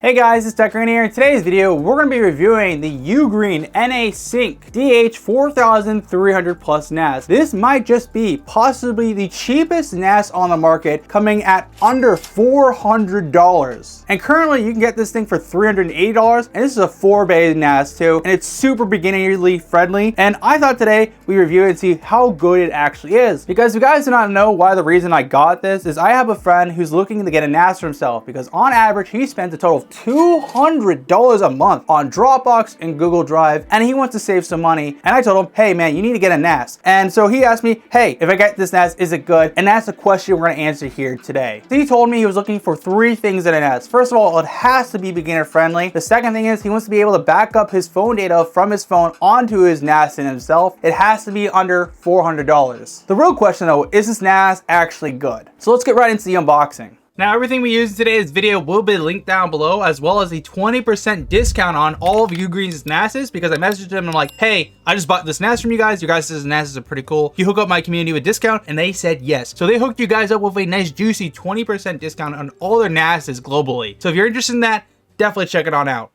Hey guys, it's UGreen here. In today's video, we're going to be reviewing the UGreen NAS DH4300 Plus NAS. This might just be possibly the cheapest NAS on the market, coming at under $400. And currently you can get this thing for $380, and this is a 4-bay NAS too, and it's super beginnerly friendly. And I thought today we review it and see how good it actually is. Because if you guys do not know why the reason I got this is I have a friend who's looking to get a NAS for himself, because on average he spends a total of $200 a month on Dropbox and Google Drive, and he wants to save some money. And I told him, hey man, you need to get a NAS. And so he asked me, hey, if I get this NAS, is it good? And that's the question we're going to answer here today. So he told me he was looking for 3 things in a NAS. First of all, it has to be beginner friendly. The second thing is he wants to be able to back up his phone data from his phone onto his NAS in himself. It has to be under $400. The real question though, is this NAS actually good? So let's get right into the unboxing. Now, everything we use in today's video will be linked down below, as well as a 20% discount on all of UGreen's NASs, because I messaged them and I'm like, hey, I just bought this NAS from you guys. Your guys' NASs are pretty cool. You hook up my community with discount, and they said yes. So they hooked you guys up with a nice juicy 20% discount on all their NASs globally. So if you're interested in that, definitely check it on out.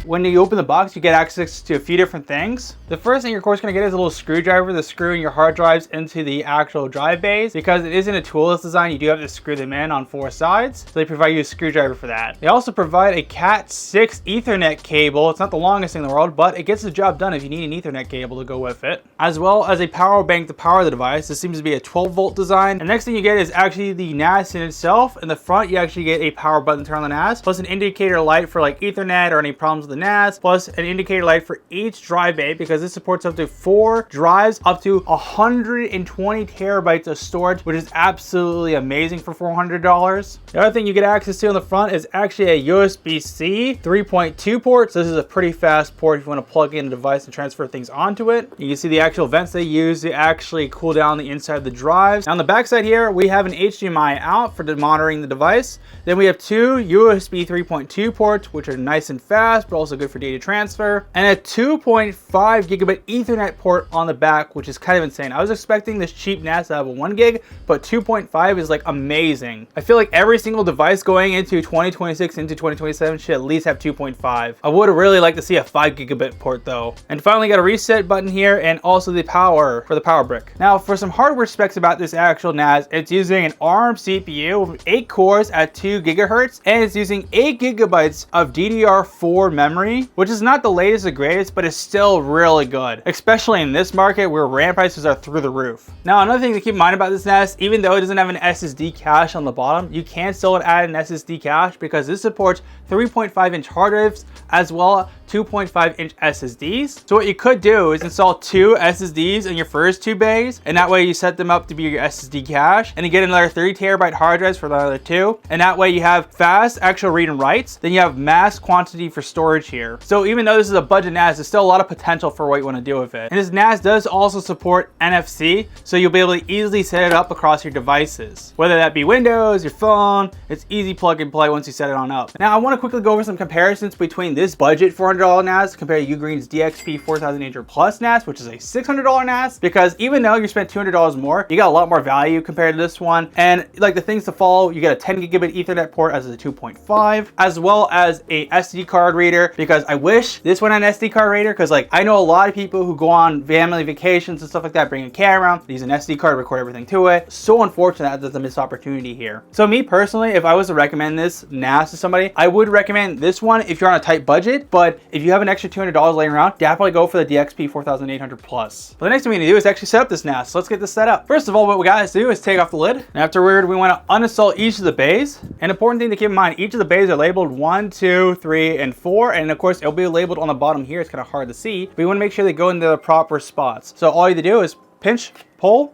When you open the box, you get access to a few different things. The first thing you're of course going to get is a little screwdriver to screw in your hard drives into the actual drive bays. Because it isn't a toolless design, you do have to screw them in on 4 sides. So they provide you a screwdriver for that. They also provide a Cat6 Ethernet cable. It's not the longest thing in the world, but it gets the job done if you need an Ethernet cable to go with it. As well as a power bank to power the device. This seems to be a 12-volt design. The next thing you get is actually the NAS in itself. In the front, you actually get a power button to turn on the NAS, plus an indicator light for like Ethernet or any problems with the NAS, plus an indicator light for each drive bay, because this supports up to 4 drives, up to 120 terabytes of storage, which is absolutely amazing for $400. The other thing you get access to on the front is actually a USB-C 3.2 port. So this is a pretty fast port if you want to plug in the device and transfer things onto it. You can see the actual vents they use to actually cool down the inside of the drives. Now on the back side here, we have an HDMI out for monitoring the device. Then we have 2 USB 3.2 ports, which are nice and fast, but also good for data transfer, and a 2.5 gigabit Ethernet port on the back, which is kind of insane. I was expecting this cheap NAS to have a 1 gig, but 2.5 is like amazing. I feel like every single device going into 2026 into 2027 should at least have 2.5. I would really like to see a 5 gigabit port though. And finally, got a reset button here, and also the power for the power brick. Now for some hardware specs about this actual NAS, it's using an ARM CPU with 8 cores at 2 gigahertz, and it's using 8 gigabytes of DDR4 memory, which is not the latest or greatest, but it's still really good, especially in this market where RAM prices are through the roof. Now another thing to keep in mind about this NAS, even though it doesn't have an SSD cache on the bottom, you can still add an SSD cache, because this supports 3.5-inch hard drives as well 2.5-inch SSDs. So what you could do is install 2 SSDs in your first 2 bays, and that way you set them up to be your SSD cache, and you get another 30 terabyte hard drives for the other 2, and that way you have fast actual read and writes, then you have mass quantity for storage here. So even though this is a budget NAS, there's still a lot of potential for what you want to do with it. And this NAS does also support NFC, so you'll be able to easily set it up across your devices, whether that be Windows, your phone. It's easy plug and play once you set it on up. Now I want to quickly go over some comparisons between this budget $400 NAS compared to UGreen's DXP4300 Plus NAS, which is a $600 NAS, because even though you spent $200 more, you got a lot more value compared to this one. And like the things to follow, you get a 10 gigabit Ethernet port as a 2.5, as well as a SD card reader, because I wish this one had an SD card reader, because like I know a lot of people who go on family vacations and stuff like that, bring a camera, use an SD card, record everything to it. So unfortunate that there's a missed opportunity here. So me personally, if I was to recommend this NAS to somebody, I would recommend this one if you're on a tight budget, but if you have an extra $200 laying around, definitely go for the DXP4300 Plus. But the next thing we need to do is actually set up this NAS. So let's get this set up. First of all, what we gotta do is take off the lid. And afterward, we want to uninstall each of the bays. An important thing to keep in mind, each of the bays are labeled 1, 2, 3, and 4. And of course, it'll be labeled on the bottom here. It's kind of hard to see, but we want to make sure they go into the proper spots. So all you have to do is pinch, pull,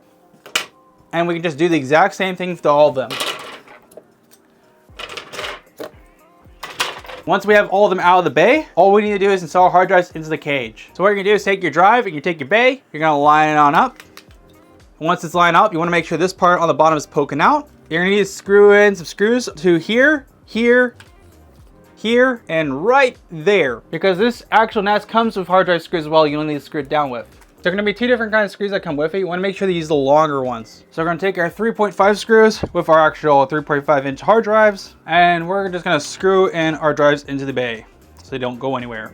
and we can just do the exact same thing to all of them. Once we have all of them out of the bay, all we need to do is install hard drives into the cage. So what you're gonna do is take your drive and you take your bay, you're gonna line it on up. And once it's lined up, you wanna make sure this part on the bottom is poking out. You're gonna need to screw in some screws to here, here, here, and right there. Because this actual NAS comes with hard drive screws as well, you only need to screw it down with. There are going to be two different kinds of screws that come with it. You want to make sure to use the longer ones. So we're going to take our 3.5 screws with our actual 3.5-inch hard drives, and we're just going to screw in our drives into the bay so they don't go anywhere.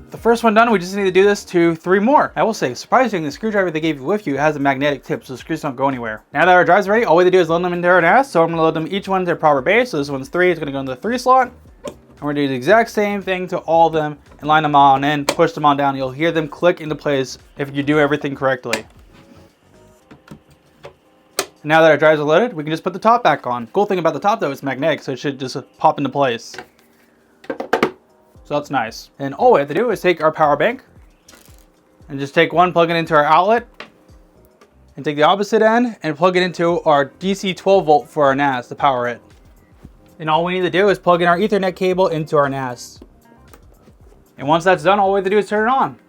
The first one done, we just need to do this to 3 more. I will say, surprisingly, the screwdriver they gave you with you has a magnetic tip, so the screws don't go anywhere. Now that our drives are ready, all we have to do is load them into our NAS. So I'm going to load them each one to their proper base. So this one's 3, it's going to go into the 3 slot. And we're going to do the exact same thing to all of them and line them on in, push them on down. You'll hear them click into place if you do everything correctly. And now that our drives are loaded, we can just put the top back on. Cool thing about the top though, it's magnetic, so it should just pop into place. So that's nice. And all we have to do is take our power bank and just take one, plug it into our outlet, and take the opposite end and plug it into our DC 12 volt for our NAS to power it. And all we need to do is plug in our Ethernet cable into our NAS. And once that's done, all we have to do is turn it on.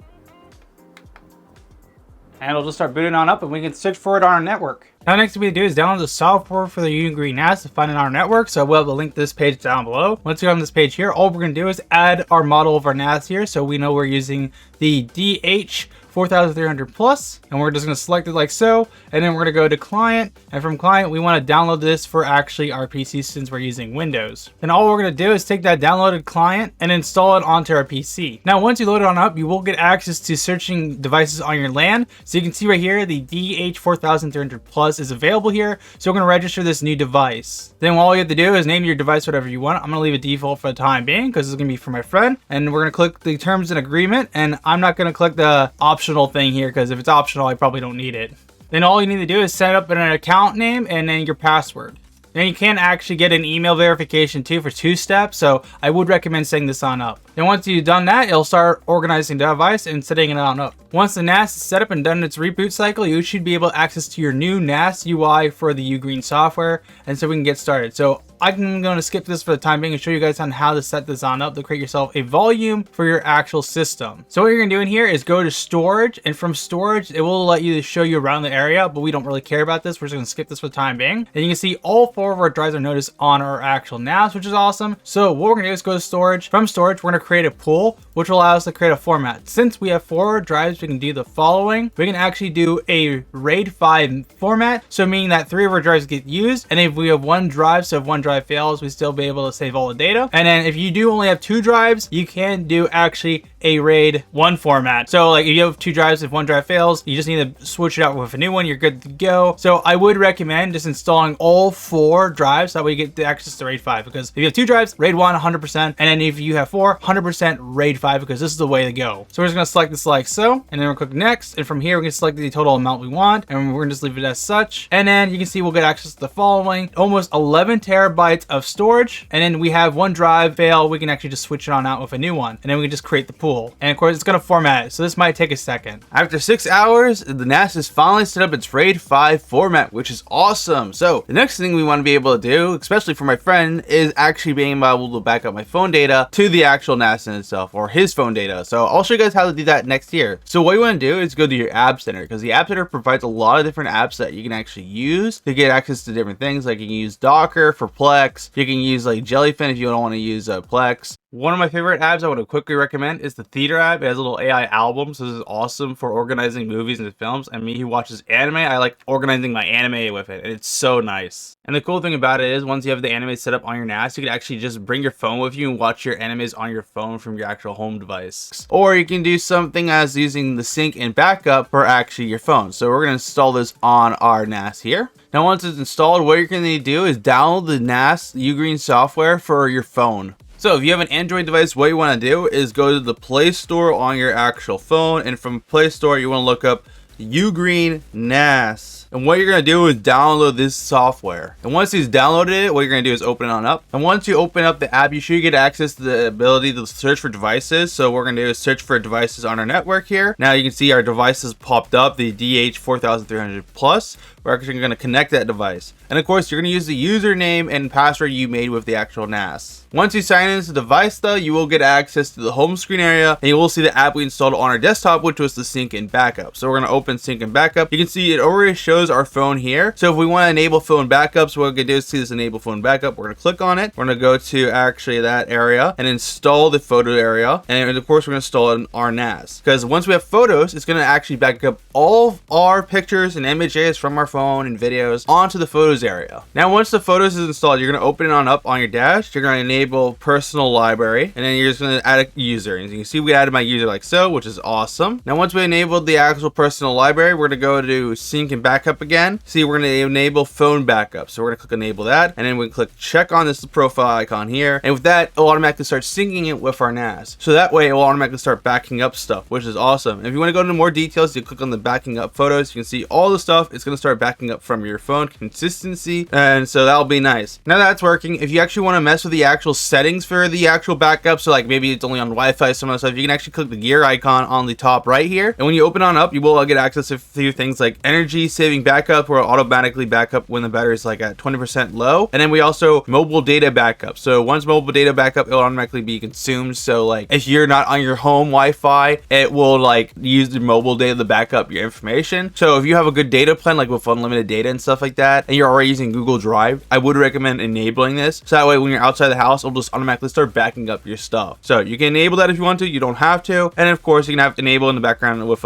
And it'll just start booting on up and we can search for it on our network. Now next thing we do is download the software for the UGreen NAS to find it on our network. So we'll have a link to this page down below. Once you're on this page here, all we're going to do is add our model of our NAS here. So we know we're using the DH4300 Plus, and we're just going to select it like so. And then we're going to go to client, and from client, we want to download this for actually our PC since we're using Windows. Then all we're going to do is take that downloaded client and install it onto our PC. Now, once you load it on up, you will get access to searching devices on your LAN. So you can see right here, the DH4300 Plus is available here. So we're going to register this new device. Then all you have to do is name your device whatever you want. I'm going to leave a default for the time being because it's going to be for my friend. And we're going to click the terms and agreement. And I'm not going to click the optional thing here because if it's optional, I probably don't need it. Then all you need to do is set up an account name and then your password. Then you can actually get an email verification too for 2 steps. So I would recommend setting this on up. Then once you've done that, it'll start organizing the device and setting it on up. Once the NAS is set up and done its reboot cycle, you should be able to access to your new NAS UI for the UGreen software. And so we can get started. So I'm going to skip this for the time being and show you guys on how to set this on up to create yourself a volume for your actual system. So what you're going to do in here is go to storage, and from storage, it will let you show you around the area, but we don't really care about this. We're just going to skip this for the time being. And you can see all 4 of our drives are noticed on our actual NAS, which is awesome. So what we're going to do is go to storage. From storage, we're going to create a pool, which will allow us to create a format. Since we have 4 drives, we can do the following. We can actually do a RAID 5 format. So meaning that 3 of our drives get used. And if we have 1 drive, so if 1 drive fails, we still be able to save all the data. And then if you do only have 2 drives, you can do actually a RAID 1 format. So like if you have 2 drives, if 1 drive fails, you just need to switch it out with a new one, you're good to go. So I would recommend just installing all 4 drives, that way you get the access to RAID 5, because if you have 2 drives, RAID 1 100%, and then if you have 4, 100% RAID 5, because this is the way to go. So we're just going to select this like so, and then we'll click next, and from here we can select the total amount we want, and we're going to just leave it as such. And then you can see we'll get access to the following: almost 11 terabytes of storage, and then we have 1 drive fail, we can actually just switch it on out with a new one, and then we can just create the pool. And of course it's going to format it, so this might take a second. After 6 hours, the NAS has finally set up its RAID 5 format, which is awesome. So the next thing we want to be able to do, especially for my friend, is actually being able to back up my phone data to the actual NAS in itself, or his phone data. So I'll show you guys how to do that next here. So what you want to do is go to your app center, because the app center provides a lot of different apps that you can actually use to get access to different things. Like you can use Docker for Plex, you can use like Jellyfin if you don't want to use Plex. One of my favorite apps I want to quickly recommend is the Theater app. It has a little AI album, so this is awesome for organizing movies and films. And me who watches anime, I like organizing my anime with it, and it's so nice. And the cool thing about it is once you have the anime set up on your NAS, you can actually just bring your phone with you and watch your animes on your phone from your actual home device. Or you can do something as using the sync and backup for actually your phone. So we're going to install this on our NAS here. Now once it's installed, what you're going to need to do is download the NAS UGreen software for your phone. So if you have an Android device, what you want to do is go to the Play Store on your actual phone, and from Play Store you want to look up UGreen NAS. And what you're going to do is download this software. And once you've downloaded it, what you're going to do is open it on up. And once you open up the app, you should get access to the ability to search for devices. So what we're going to do is search for devices on our network here. Now you can see our devices popped up, the DH4300 Plus. We're actually going to connect that device. And of course, you're going to use the username and password you made with the actual NAS. Once you sign into the device though, you will get access to the home screen area, and you will see the app we installed on our desktop, which was the sync and backup. So we're going to open open sync and backup, you can see it already shows our phone here. So if we want to enable phone backups, what we're gonna do is see this enable phone backup. We're gonna click on it. We're gonna go to actually that area and install the photo area, and of course we're gonna install it in our NAS, because once we have photos, it's gonna actually back up all of our pictures and images from our phone and videos onto the photos area. Now once the photos is installed, you're gonna open it on up on your dash. You're gonna enable personal library, and then you're just gonna add a user. And as you can see, we added my user like so, which is awesome. Now once we enabled the actual personal library, we're gonna go to sync and backup again. See, we're gonna enable phone backup, so we're gonna click enable that, and then we click check on this profile icon here, and with that, it'll automatically start syncing it with our NAS. So that way it will automatically start backing up stuff, which is awesome. And if you want to go into more details, you click on the backing up photos. You can see all the stuff. It's going to start backing up from your phone, consistency, and so that'll be nice. Now that's working, if you actually want to mess with the actual settings for the actual backup, so like maybe it's only on Wi-Fi, some of the stuff, you can actually click the gear icon on the top right here, and when you open on up, you will get access to a few things like energy saving backup, where it'll automatically back up when the battery is like at 20% low, and then we also mobile data backup. So once mobile data backup, it'll automatically be consumed. So like if you're not on your home Wi-Fi, it will like use the mobile data to back up your information. So if you have a good data plan, like with unlimited data and stuff like that, and you're already using Google Drive, I would recommend enabling this, so that way when you're outside the house, it'll just automatically start backing up your stuff. So you can enable that if you want to, you don't have to. And of course you can have enable in the background with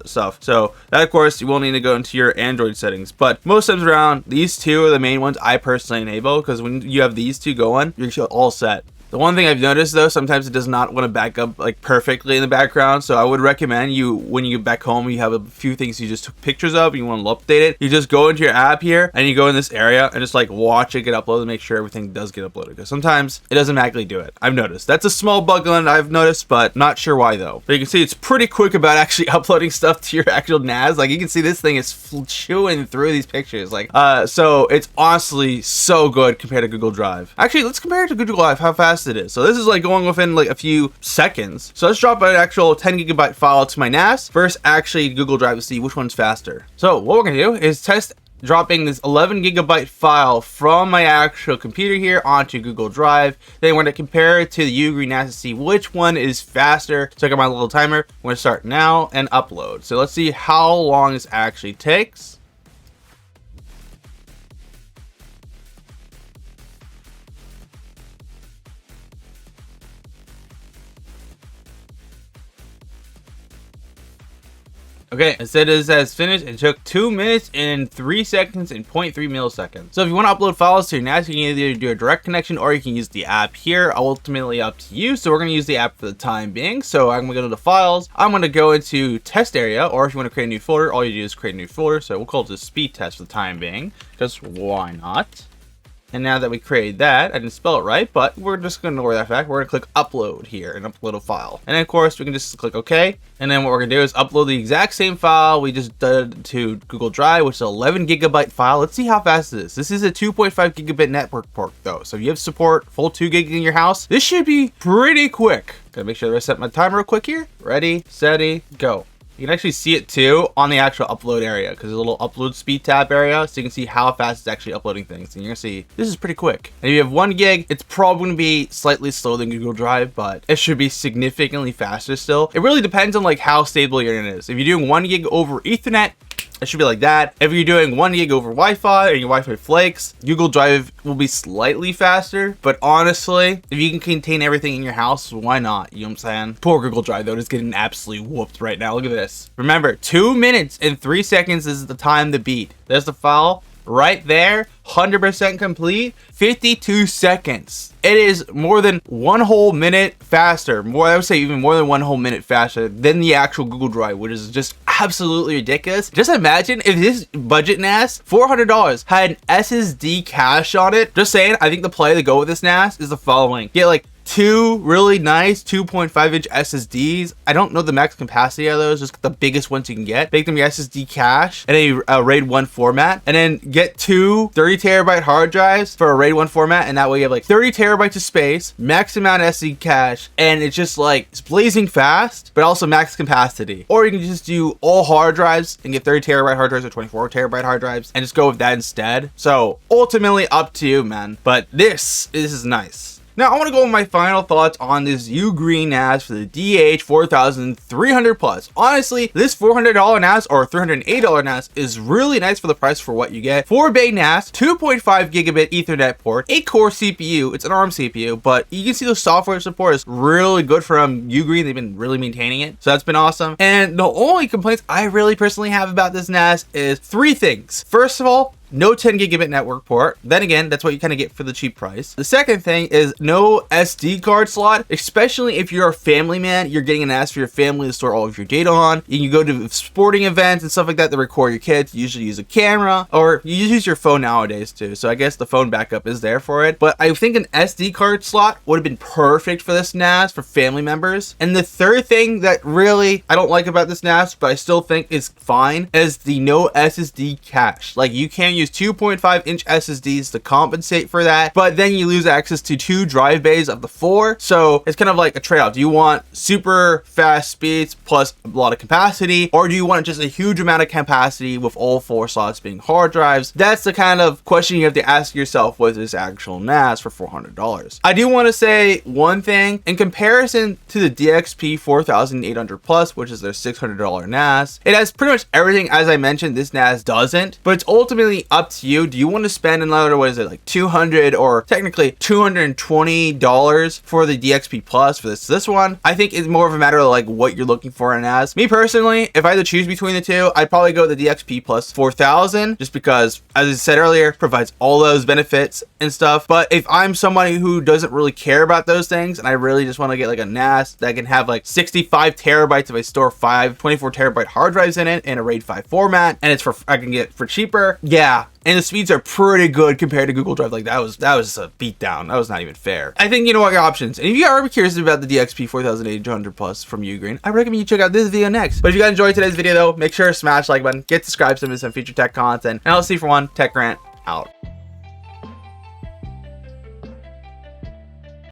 stuff. So that of course you will need to go into your Android settings, but most times around, these two are the main ones I personally enable, because when you have these two going, you're all set. The one thing I've noticed though, sometimes it does not want to back up like perfectly in the background. So I would recommend you, when you get back home, you have a few things you just took pictures of, you want to update it. You just go into your app here and you go in this area and just like watch it get uploaded, make sure everything does get uploaded, because sometimes it doesn't magically do it. I've noticed. That's a small bug that I've noticed, but not sure why though. But you can see it's pretty quick about actually uploading stuff to your actual NAS. Like you can see this thing is chewing through these pictures. Like, so it's honestly so good compared to Google Drive. Actually, let's compare it to Google Drive, how fast it is. So this is like going within like a few seconds. So let's drop an actual 10 gigabyte file to my NAS versus actually Google Drive to see which one's faster. So what we're gonna do is test dropping this 11 gigabyte file from my actual computer here onto Google Drive. Then we're going to compare it to the UGreen NAS to see which one is faster. So I got my little timer. I'm going to start now and upload. So let's see how long this actually takes. Okay, it said it has finished. It took 2 minutes and 3 seconds and 0.3 milliseconds. So if you want to upload files to your NAS, you can either do a direct connection or you can use the app here. Ultimately up to you. So we're going to use the app for the time being. So I'm going to go to the files. I'm going to go into test area, or if you want to create a new folder, all you do is create a new folder. So we'll call it the speed test for the time being, because why not? And now that we created that, I didn't spell it right, but we're just going to ignore that fact. We're going to click upload here and upload a file. And then of course we can just click OK. And then what we're going to do is upload the exact same file we just did to Google Drive, which is an 11 gigabyte file. Let's see how fast it is. This is a 2.5 gigabit network port though. So if you have support full 2 gig in your house, this should be pretty quick. Gotta make sure to reset my timer real quick here. Ready, steady, go. You can actually see it too on the actual upload area, because there's a little upload speed tab area, so you can see how fast it's actually uploading things. And you're gonna see this is pretty quick. And if you have 1 gig, it's probably gonna be slightly slower than Google Drive, but it should be significantly faster still. It really depends on like how stable your internet is. If you're doing 1 gig over Ethernet, it should be like that. If you're doing 1 gig over Wi-Fi or your Wi-Fi flakes, Google Drive will be slightly faster. But honestly, if you can contain everything in your house, why not? You know what I'm saying? Poor Google Drive though, it's getting absolutely whooped right now. Look at this. Remember, 2 minutes and 3 seconds is the time to beat. There's the file right there, 100% complete, 52 seconds. It is more than 1 whole minute faster. I would say even more than 1 whole minute faster than the actual Google Drive, which is just absolutely ridiculous. Just imagine if this budget NAS, $400, had an SSD cache on it. Just saying, I think the play to go with this NAS is the following. Get like 2 really nice 2.5-inch SSDs. I don't know the max capacity of those, just the biggest ones you can get. Make them your SSD cache in a RAID 1 format, and then get 2 30 terabyte hard drives for a RAID 1 format, and that way you have like 30 terabytes of space, max amount of SD cache, and it's just like it's blazing fast, but also max capacity. Or you can just do all hard drives and get 30 terabyte hard drives or 24 terabyte hard drives and just go with that instead. So ultimately up to you, man. But this is nice. Now I want to go with my final thoughts on this UGreen NAS for the DH4300 Plus. Honestly, this $400 NAS or $308 NAS is really nice for the price for what you get. 4-bay NAS, 2.5 gigabit Ethernet port, 8-core CPU. It's an ARM CPU, but you can see the software support is really good from UGreen. They've been really maintaining it, so that's been awesome. And the only complaints I really personally have about this NAS is 3 things. First of all, no 10 gigabit network port. Then again, that's what you kind of get for the cheap price. The second thing is no SD card slot, especially if you're a family man, you're getting an NAS for your family to store all of your data on. You can go to sporting events and stuff like that to record your kids. You usually use a camera, or you use your phone nowadays too. So I guess the phone backup is there for it. But I think an SD card slot would have been perfect for this NAS for family members. And the third thing that really I don't like about this NAS, but I still think is fine, is the no SSD cache. Like, you can't use 2.5-inch SSDs to compensate for that, but then you lose access to 2 drive bays of the 4. So it's kind of like a trade-off. Do you want super fast speeds plus a lot of capacity, or do you want just a huge amount of capacity with all 4 slots being hard drives? That's the kind of question you have to ask yourself with this actual NAS for $400. I do want to say one thing. In comparison to the DXP 4800 Plus, which is their $600 NAS, it has pretty much everything as I mentioned this NAS doesn't, but it's ultimately up to you. Do you want to spend another, what is it, like $200 or technically $220 for the DXP Plus for this one? I think it's more of a matter of like what you're looking for in a NAS. Me personally, if I had to choose between the two, I'd probably go with the DXP Plus 4000, just because, as I said earlier, provides all those benefits and stuff. But if I'm somebody who doesn't really care about those things, and I really just want to get like a NAS that can have like 65 terabytes if I store 5 24 terabyte hard drives in it in a RAID 5 format, and it's I can get for cheaper, yeah. And the speeds are pretty good compared to Google Drive. Like, that was a beatdown. That was not even fair. I think you know what your options. And if you are curious about the DXP 4800 Plus from UGreen, I recommend you check out this video next. But if you guys enjoyed today's video though, make sure to smash the like button, get subscribed to miss some future tech content, and I'll see you for one. Tech Grant out.